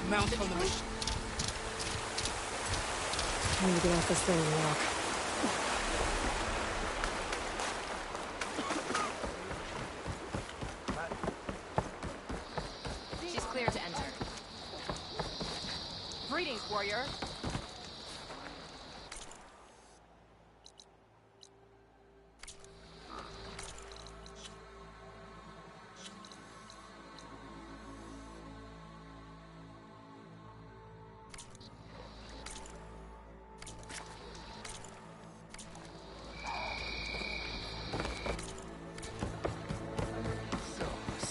Mount on the machine. Time to get off this thing and walk. She's clear to enter. Greetings, warrior.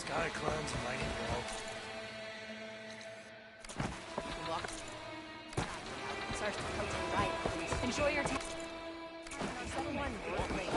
Cyclones mighty well. Walk. Sergeant Coates right. Enjoy your time. Someone will wait.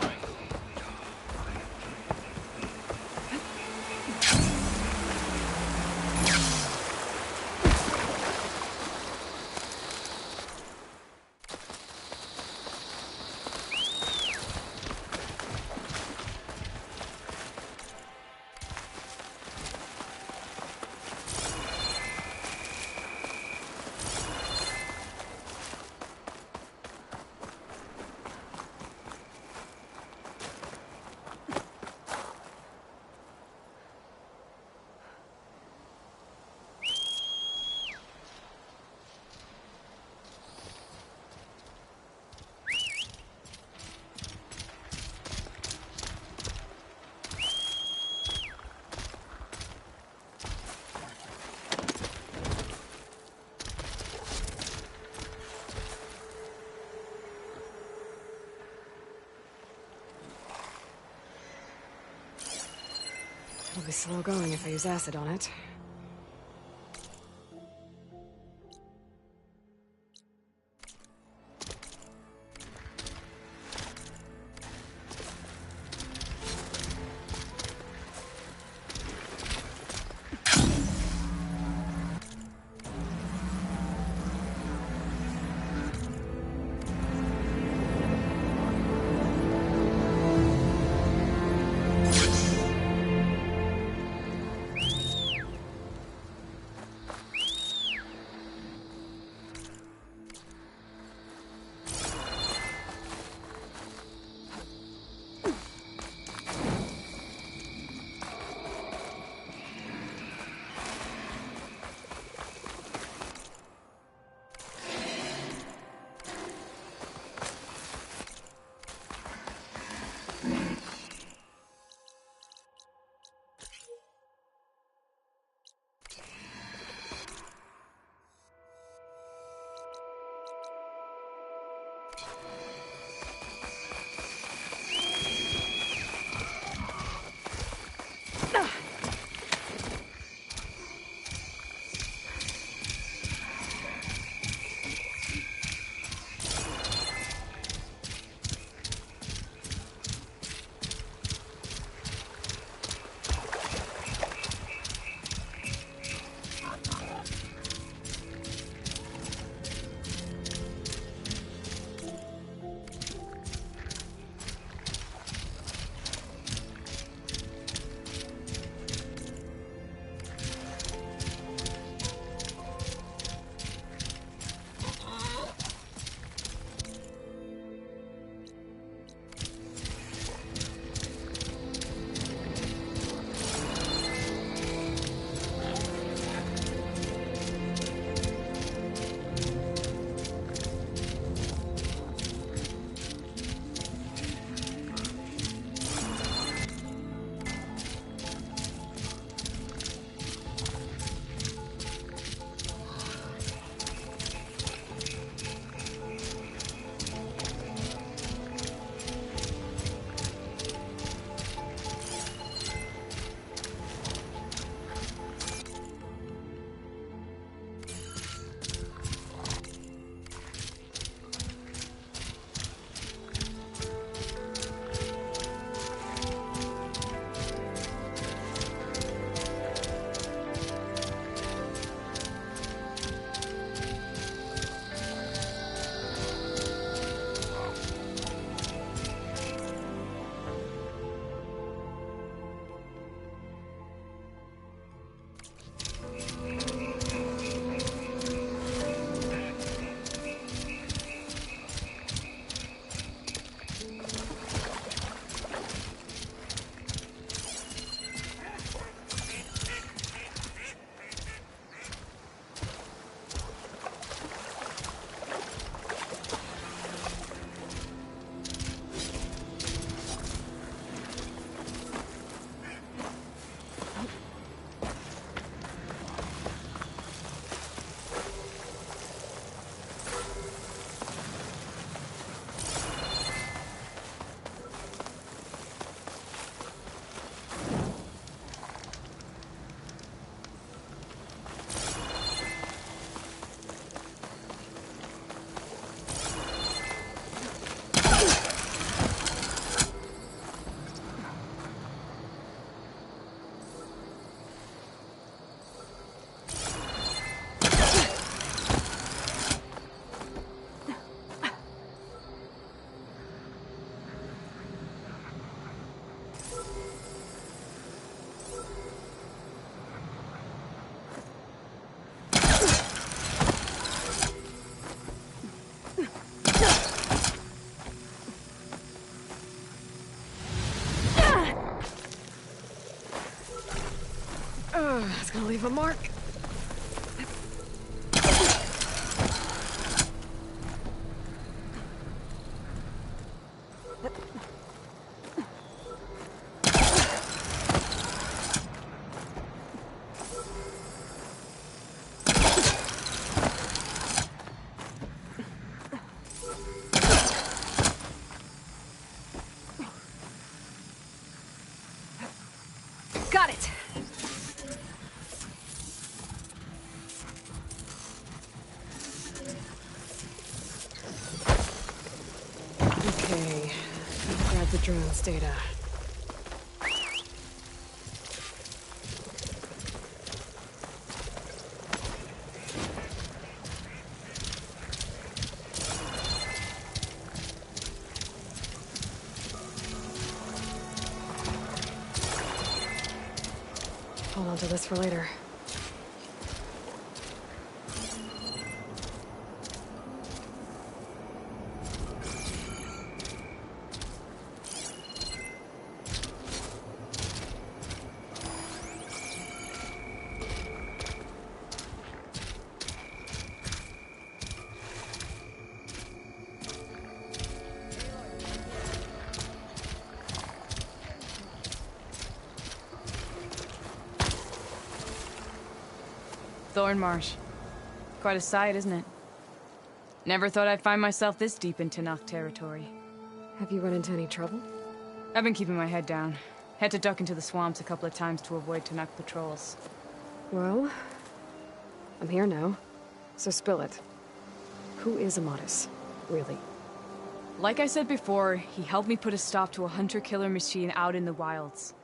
It'll be slow going if I use acid on it. I'll leave a mark. Got it! Okay, grab the drone's data. Hold on to this for later. Thornmarsh. Quite a sight, isn't it? Never thought I'd find myself this deep in Talanah territory. Have you run into any trouble? I've been keeping my head down. Had to duck into the swamps a couple of times to avoid Talanah patrols. Well, I'm here now, so spill it. Who is Amatis, really? Like I said before, he helped me put a stop to a hunter-killer machine out in the wilds.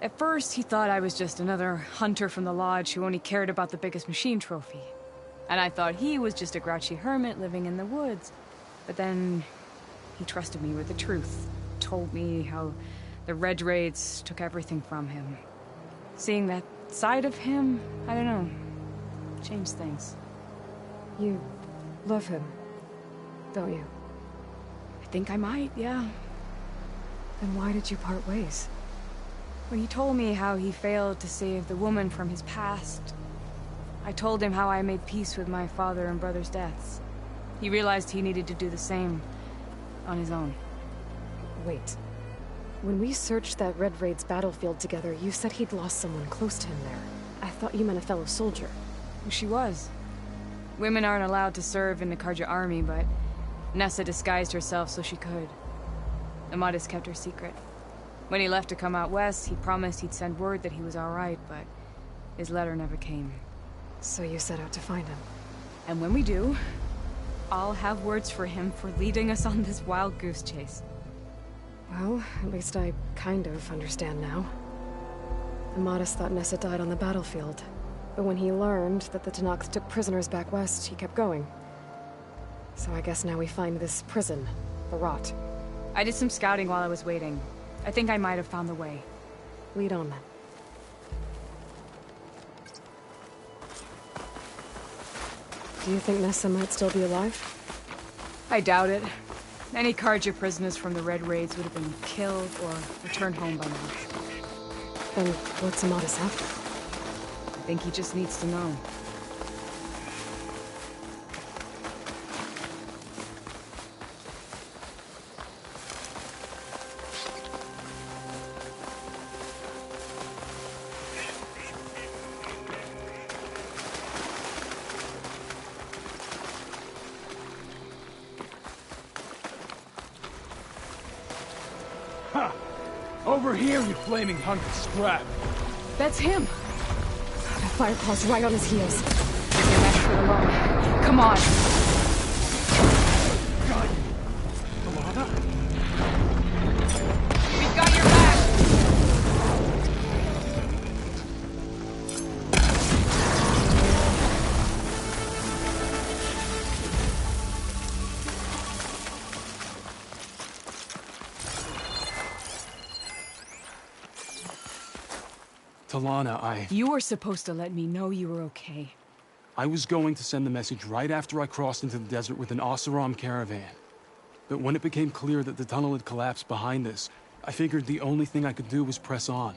At first, he thought I was just another hunter from the lodge who only cared about the biggest machine trophy. And I thought he was just a grouchy hermit living in the woods. But then, he trusted me with the truth. Told me how the Red Raids took everything from him. Seeing that side of him, I don't know, changed things. You love him, don't you? I think I might, yeah. Then why did you part ways? When he told me how he failed to save the woman from his past, I told him how I made peace with my father and brother's deaths. He realized he needed to do the same on his own. Wait. When we searched that Red Raid's battlefield together, you said he'd lost someone close to him there. I thought you meant a fellow soldier. She was. Women aren't allowed to serve in the Karja army, but Nessa disguised herself so she could. Amatis kept her secret. When he left to come out west, he promised he'd send word that he was alright, but his letter never came. So you set out to find him. And when we do, I'll have words for him for leading us on this wild goose chase. Well, at least I kind of understand now. Amatis thought Nessa died on the battlefield, but when he learned that the Talanah took prisoners back west, he kept going. So I guess now we find this prison, the Rot. I did some scouting while I was waiting. I think I might have found the way. Lead on then. Do you think Nessa might still be alive? I doubt it. Any Karja prisoners from the Red Raids would have been killed or returned home by now. Then what's Amatis after? I think he just needs to know. Over here, you flaming hunk of scrap. That's him! The Firepaw's right on his heels. Give him extra alone. Come on! Got you. Talanah? We've got your back! Talanah, You were supposed to let me know you were okay. I was going to send the message right after I crossed into the desert with an Oseram caravan. But when it became clear that the tunnel had collapsed behind us, I figured the only thing I could do was press on.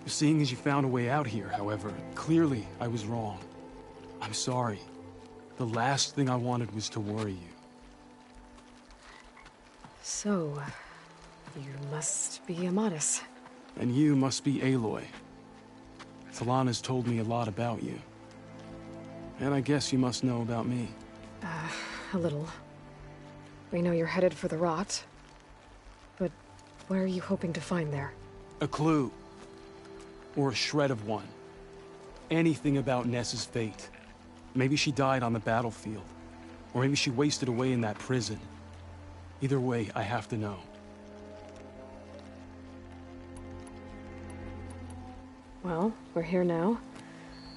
Seeing as you found a way out here, however, clearly I was wrong. I'm sorry. The last thing I wanted was to worry you. So, you must be Amadis. And you must be Aloy. Talanah's told me a lot about you. And I guess you must know about me. A little. We know you're headed for the rot. But what are you hoping to find there? A clue. Or a shred of one. Anything about Ness's fate. Maybe she died on the battlefield. Or maybe she wasted away in that prison. Either way, I have to know. Well, we're here now.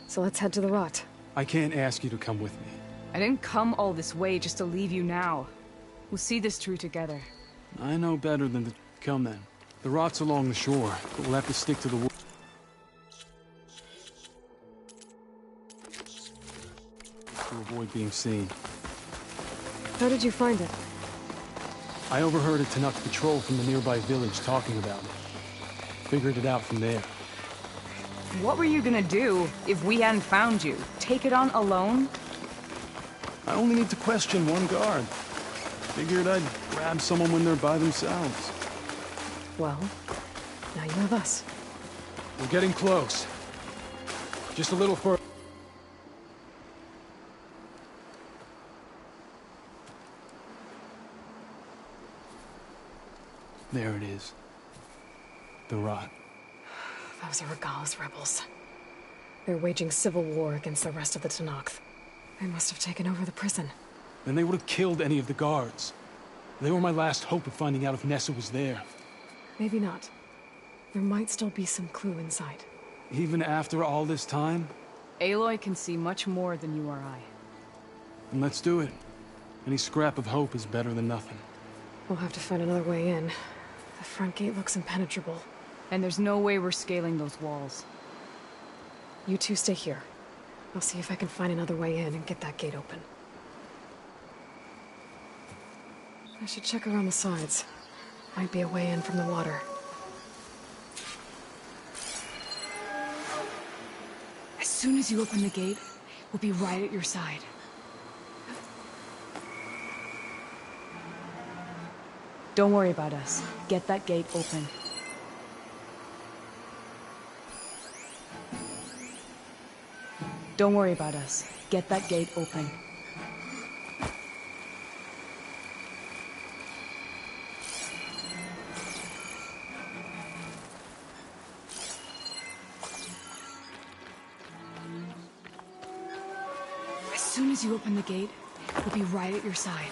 So let's head to the rot. I can't ask you to come with me. I didn't come all this way just to leave you now. We'll see this through together. I know better than to come then. The rot's along the shore, but we'll have to stick to the woods to avoid being seen. How did you find it? I overheard a Tanakh patrol from the nearby village talking about it. Figured it out from there. What were you gonna do if we hadn't found you? Take it on alone? I only need to question one guard. Figured I'd grab someone when they're by themselves. Well, now you have us. We're getting close. Just a little further. There it is. The rot. Those are Regal's rebels. They're waging civil war against the rest of the Tanakh. They must have taken over the prison. Then they would have killed any of the guards. They were my last hope of finding out if Nessa was there. Maybe not. There might still be some clue inside. Even after all this time? Aloy can see much more than you or I. Then let's do it. Any scrap of hope is better than nothing. We'll have to find another way in. The front gate looks impenetrable. And there's no way we're scaling those walls. You two stay here. I'll see if I can find another way in and get that gate open. I should check around the sides. Might be a way in from the water. As soon as you open the gate, we'll be right at your side. Don't worry about us. Get that gate open. Don't worry about us. Get that gate open. As soon as you open the gate, we'll be right at your side.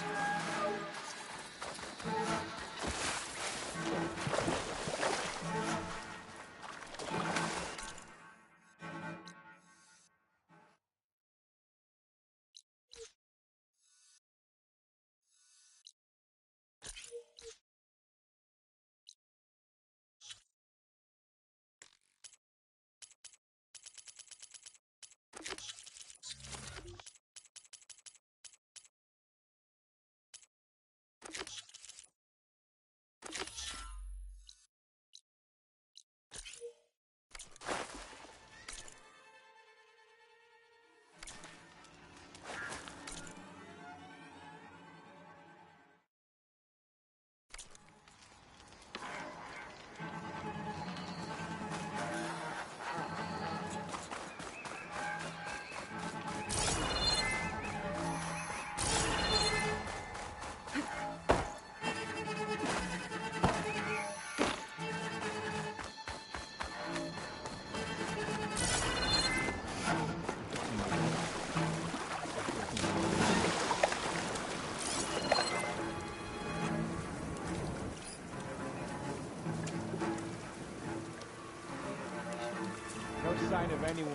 No sign of anyone.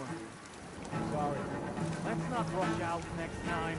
Sorry. Let's not rush out next time.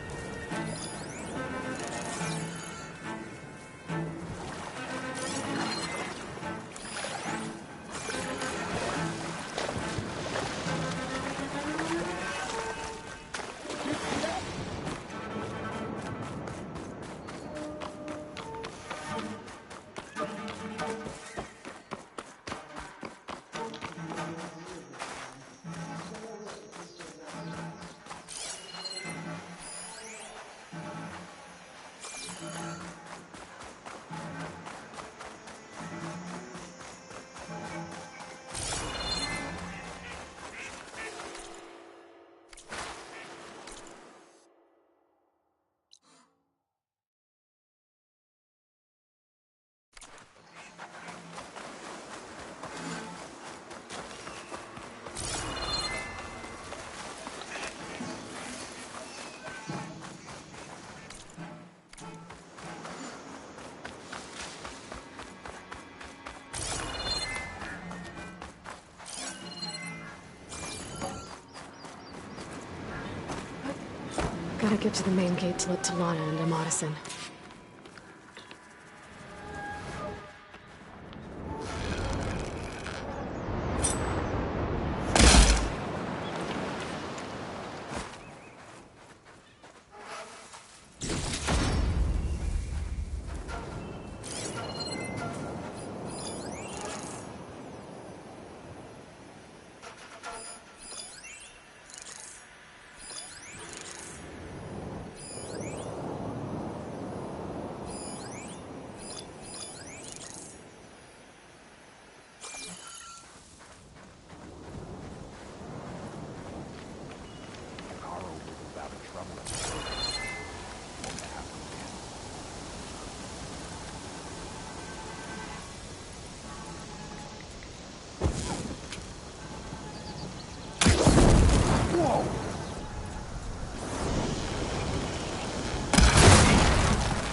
Gotta get to the main gate to let Talanah into Madison.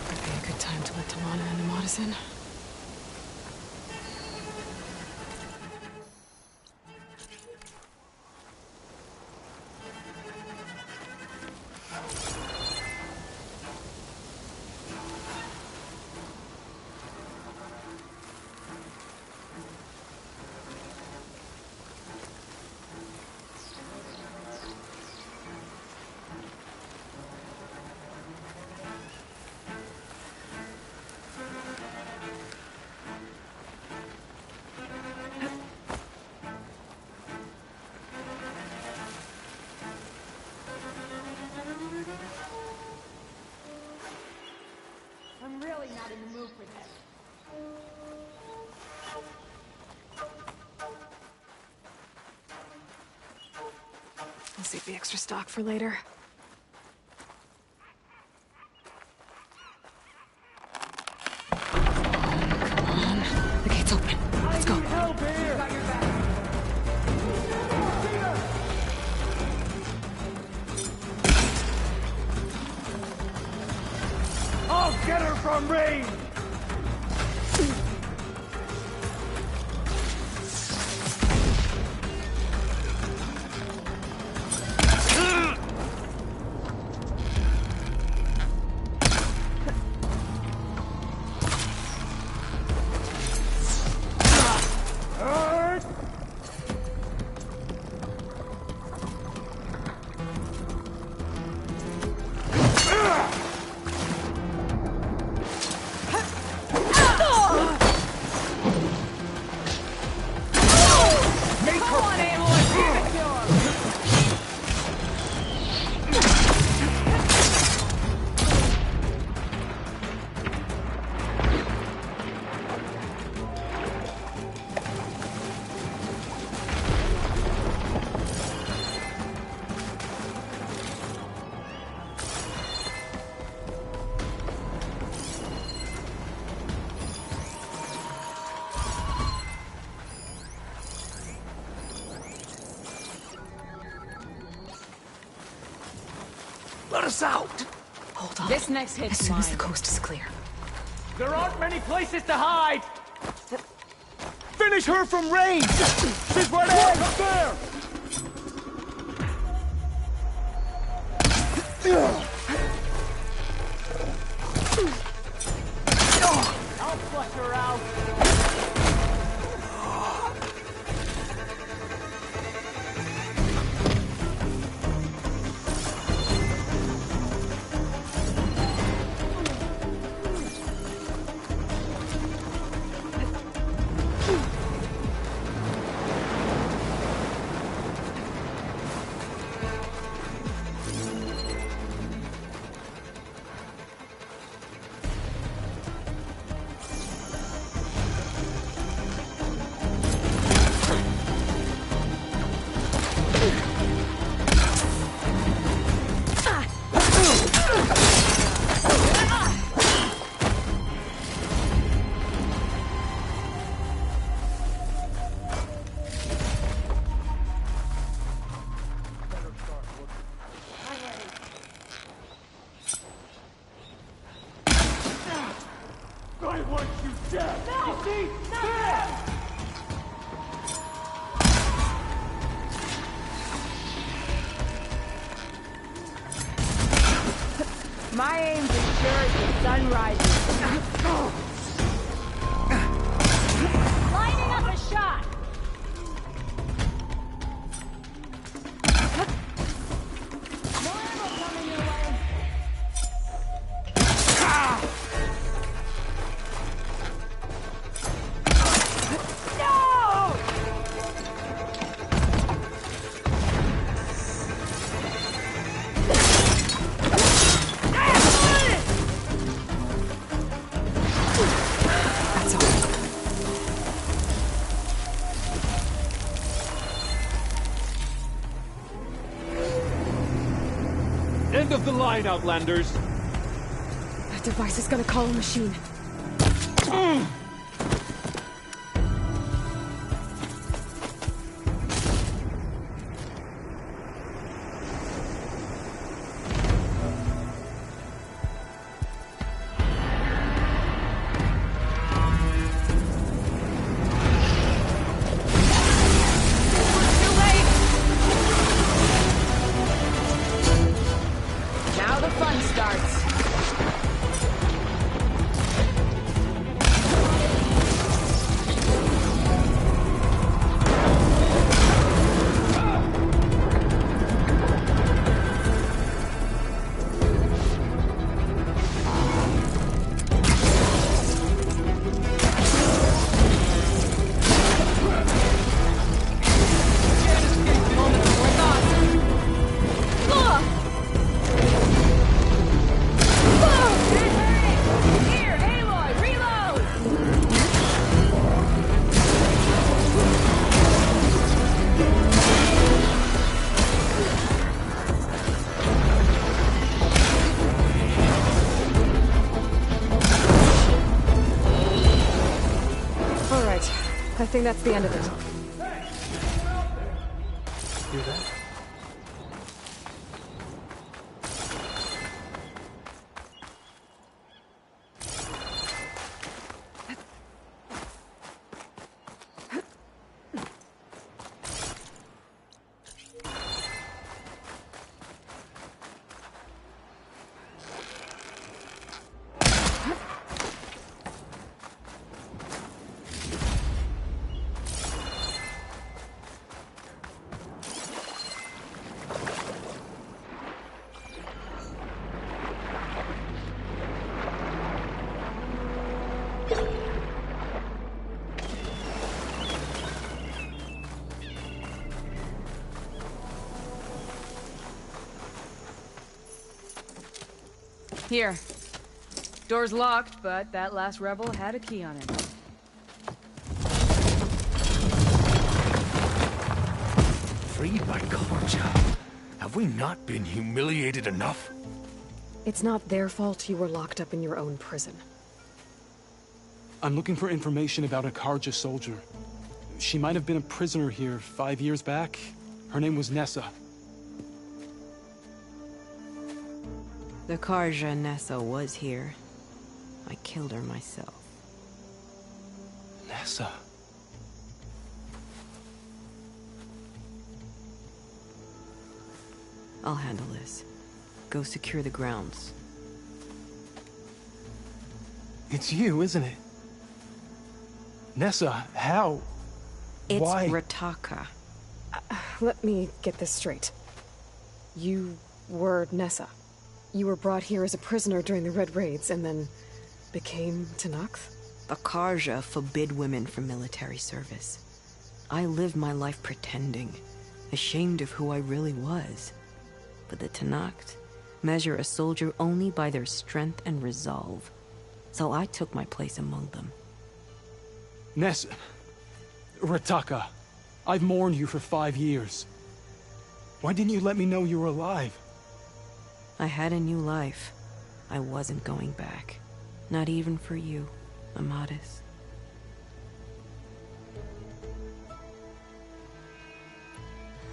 Could be a good time to let Talanah into Madison. I'm really not in the mood for this. I'll save the extra stock for later. Come on. The gate's open. Let's go. Help here! Got your back. I'll get her from range! Let us out! Hold on. This next As hit's soon as mine. the coast is clear. There aren't many places to hide! Finish her from range! She's right there! Up there! I'll flush her out! My aim's as sure as the sun rises. Lining up a shot! More ammo coming your way. No! That's all. End of the line, Outlanders! That device is gonna call a machine. Now the fun starts. Here, Aloy, reload! All right. I think that's the end of it. Hear that? Here. Door's locked, but that last rebel had a key on it. Freed by Karja. Have we not been humiliated enough? It's not their fault you were locked up in your own prison. I'm looking for information about a Karja soldier. She might have been a prisoner here 5 years back. Her name was Nessa. The Karja Nessa was here. I killed her myself. Nessa? I'll handle this. Go secure the grounds. It's you, isn't it? Nessa, how? It's Why? Rataka. Let me get this straight. You were Nessa. You were brought here as a prisoner during the Red Raids and then became Talanah? The Karja forbid women from military service. I lived my life pretending, ashamed of who I really was. But the Talanah measure a soldier only by their strength and resolve. So I took my place among them. Nessa... Rataka, I've mourned you for 5 years. Why didn't you let me know you were alive? I had a new life. I wasn't going back. Not even for you, Amadis.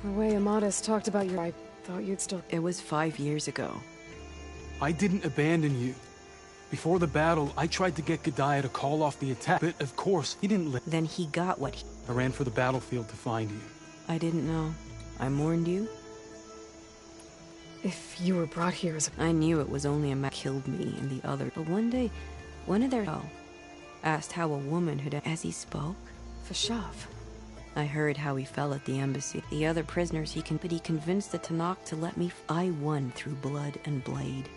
The way Amadis talked about you, I thought you'd still... It was 5 years ago. I didn't abandon you. Before the battle, I tried to get Godiah to call off the attack, but of course, he didn't listen. Then he got what he... I ran for the battlefield to find you. I didn't know. I mourned you? If you were brought here as a... I knew it was only a man killed me and the other. But one day, one of their asked how a woman had... As he spoke, Fashav. I heard how he fell at the embassy. The other prisoners but he convinced the Talanah to let me... I won through blood and blade.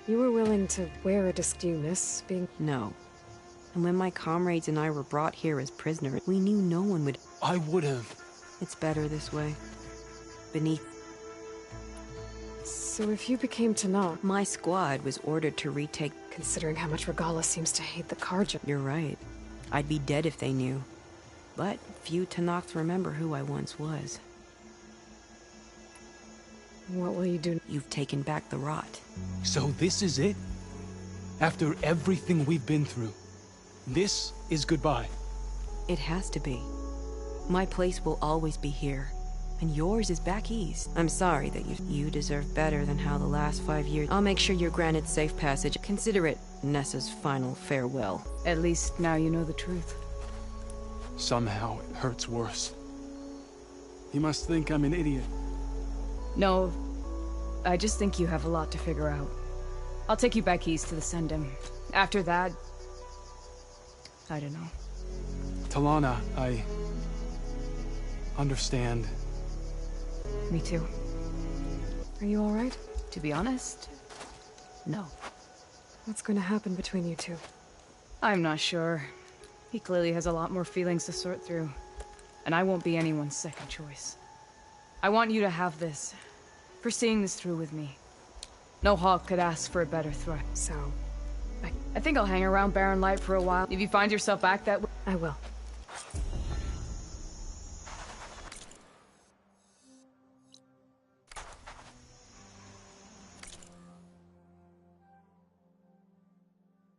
You were willing to wear a disc. Do you miss being... No. And when my comrades and I were brought here as prisoners, we knew no one would... I would have. It's better this way. Beneath... So if you became Talanah, My squad was ordered to retake... considering how much Regala seems to hate the Karja... You're right. I'd be dead if they knew. But few Tanaks remember who I once was. What will you do? You've taken back the rot. So this is it? After everything we've been through, this is goodbye. It has to be. My place will always be here. And yours is back east. I'm sorry that you deserve better than how the last 5 years... I'll make sure you're granted safe passage. Consider it Nessa's final farewell. At least now you know the truth. Somehow it hurts worse. You must think I'm an idiot. No, I just think you have a lot to figure out. I'll take you back east to the Sending. After that... I don't know. Talanah, I... understand. Me too. Are you alright? To be honest, no. What's going to happen between you two? I'm not sure. He clearly has a lot more feelings to sort through. And I won't be anyone's second choice. I want you to have this. For seeing this through with me. No hawk could ask for a better threat. So, I think I'll hang around Barren Light for a while. If you find yourself back that way... I will.